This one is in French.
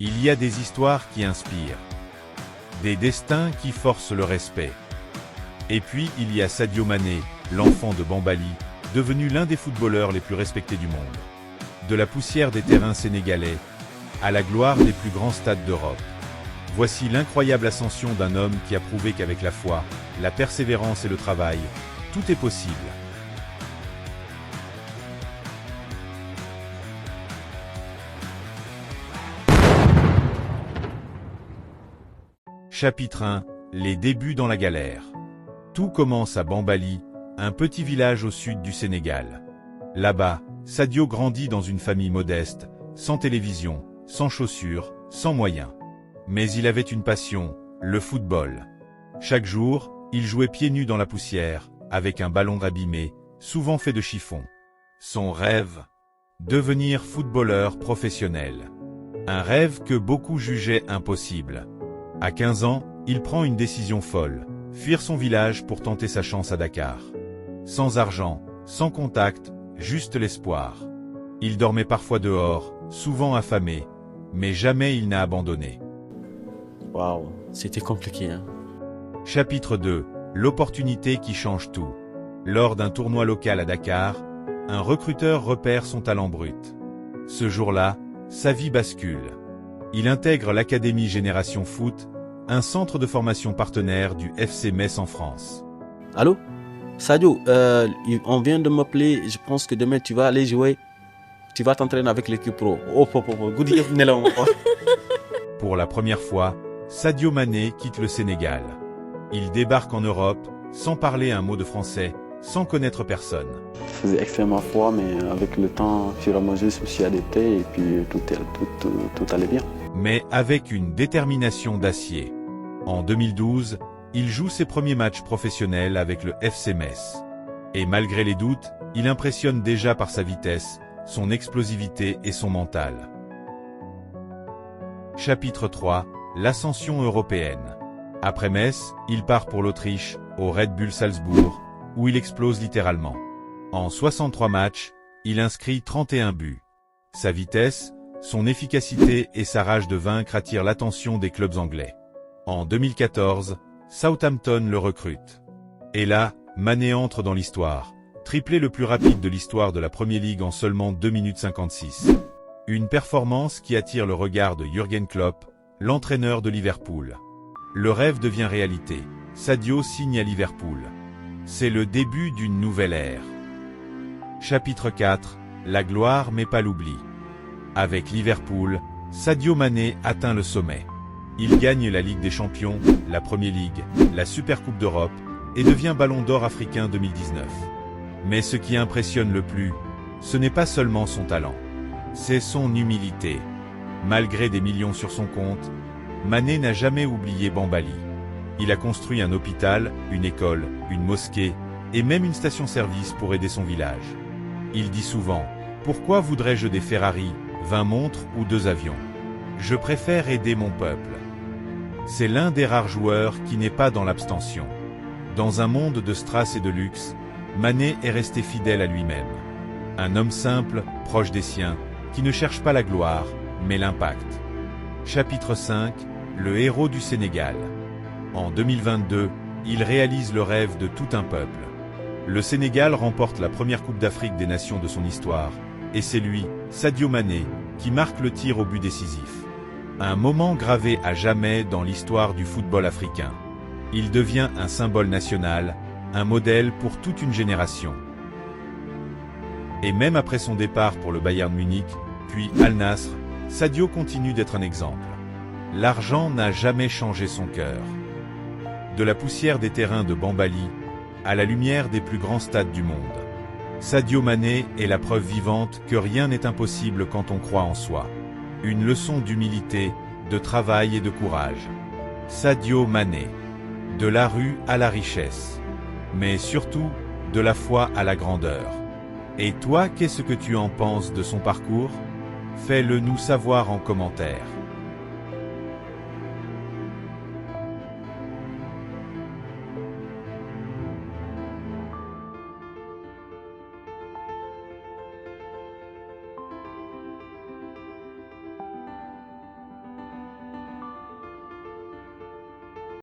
Il y a des histoires qui inspirent, des destins qui forcent le respect. Et puis il y a Sadio Mané, l'enfant de Bambali, devenu l'un des footballeurs les plus respectés du monde. De la poussière des terrains sénégalais à la gloire des plus grands stades d'Europe. Voici l'incroyable ascension d'un homme qui a prouvé qu'avec la foi, la persévérance et le travail, tout est possible. Chapitre 1. Les débuts dans la galère. Tout commence à Bambali, un petit village au sud du Sénégal. Là-bas, Sadio grandit dans une famille modeste, sans télévision, sans chaussures, sans moyens. Mais il avait une passion, le football. Chaque jour, il jouait pieds nus dans la poussière, avec un ballon abîmé, souvent fait de chiffon. Son rêve? Devenir footballeur professionnel. Un rêve que beaucoup jugeaient impossible. À 15 ans, il prend une décision folle, fuir son village pour tenter sa chance à Dakar. Sans argent, sans contact, juste l'espoir. Il dormait parfois dehors, souvent affamé, mais jamais il n'a abandonné. Waouh, c'était compliqué, hein. Chapitre 2. L'opportunité qui change tout. Lors d'un tournoi local à Dakar, un recruteur repère son talent brut. Ce jour-là, sa vie bascule. Il intègre l'Académie Génération Foot, un centre de formation partenaire du FC Metz en France. Allô? Sadio, on vient de m'appeler, je pense que demain tu vas aller jouer, tu vas t'entraîner avec l'équipe pro. Pour la première fois, Sadio Mané quitte le Sénégal. Il débarque en Europe, sans parler un mot de français, sans connaître personne. Je faisais extrêmement froid, mais avec le temps, je me suis adapté et puis tout allait bien. Mais avec une détermination d'acier. En 2012, il joue ses premiers matchs professionnels avec le FC Metz. Et malgré les doutes, il impressionne déjà par sa vitesse, son explosivité et son mental. Chapitre 3. L'ascension européenne. Après Metz, il part pour l'Autriche, au Red Bull Salzbourg, où il explose littéralement. En 63 matchs, il inscrit 31 buts. Sa vitesse, son efficacité et sa rage de vaincre attirent l'attention des clubs anglais. En 2014, Southampton le recrute. Et là, Mané entre dans l'histoire, triplé le plus rapide de l'histoire de la Premier League en seulement 2 minutes 56. Une performance qui attire le regard de Jürgen Klopp, l'entraîneur de Liverpool. Le rêve devient réalité. Sadio signe à Liverpool. C'est le début d'une nouvelle ère. Chapitre 4. La gloire mais pas l'oubli. Avec Liverpool, Sadio Mané atteint le sommet. Il gagne la Ligue des Champions, la Premier League, la Supercoupe d'Europe, et devient Ballon d'Or africain 2019. Mais ce qui impressionne le plus, ce n'est pas seulement son talent. C'est son humilité. Malgré des millions sur son compte, Mané n'a jamais oublié Bambali. Il a construit un hôpital, une école, une mosquée, et même une station-service pour aider son village. Il dit souvent, « Pourquoi voudrais-je des Ferrari, 20 montres ou 2 avions? Je préfère aider mon peuple. » C'est l'un des rares joueurs qui n'est pas dans l'abstention. Dans un monde de strass et de luxe, Mané est resté fidèle à lui-même. Un homme simple, proche des siens, qui ne cherche pas la gloire, mais l'impact. Chapitre 5. Le héros du Sénégal. En 2022, il réalise le rêve de tout un peuple. Le Sénégal remporte la première Coupe d'Afrique des Nations de son histoire, et c'est lui, Sadio Mané, qui marque le tir au but décisif. Un moment gravé à jamais dans l'histoire du football africain. Il devient un symbole national, un modèle pour toute une génération. Et même après son départ pour le Bayern Munich, puis Al Nassr, Sadio continue d'être un exemple. L'argent n'a jamais changé son cœur. De la poussière des terrains de Bambali, à la lumière des plus grands stades du monde. Sadio Mané est la preuve vivante que rien n'est impossible quand on croit en soi. Une leçon d'humilité, de travail et de courage. Sadio Mané. De la rue à la richesse. Mais surtout, de la foi à la grandeur. Et toi, qu'est-ce que tu en penses de son parcours? Fais-le nous savoir en commentaire.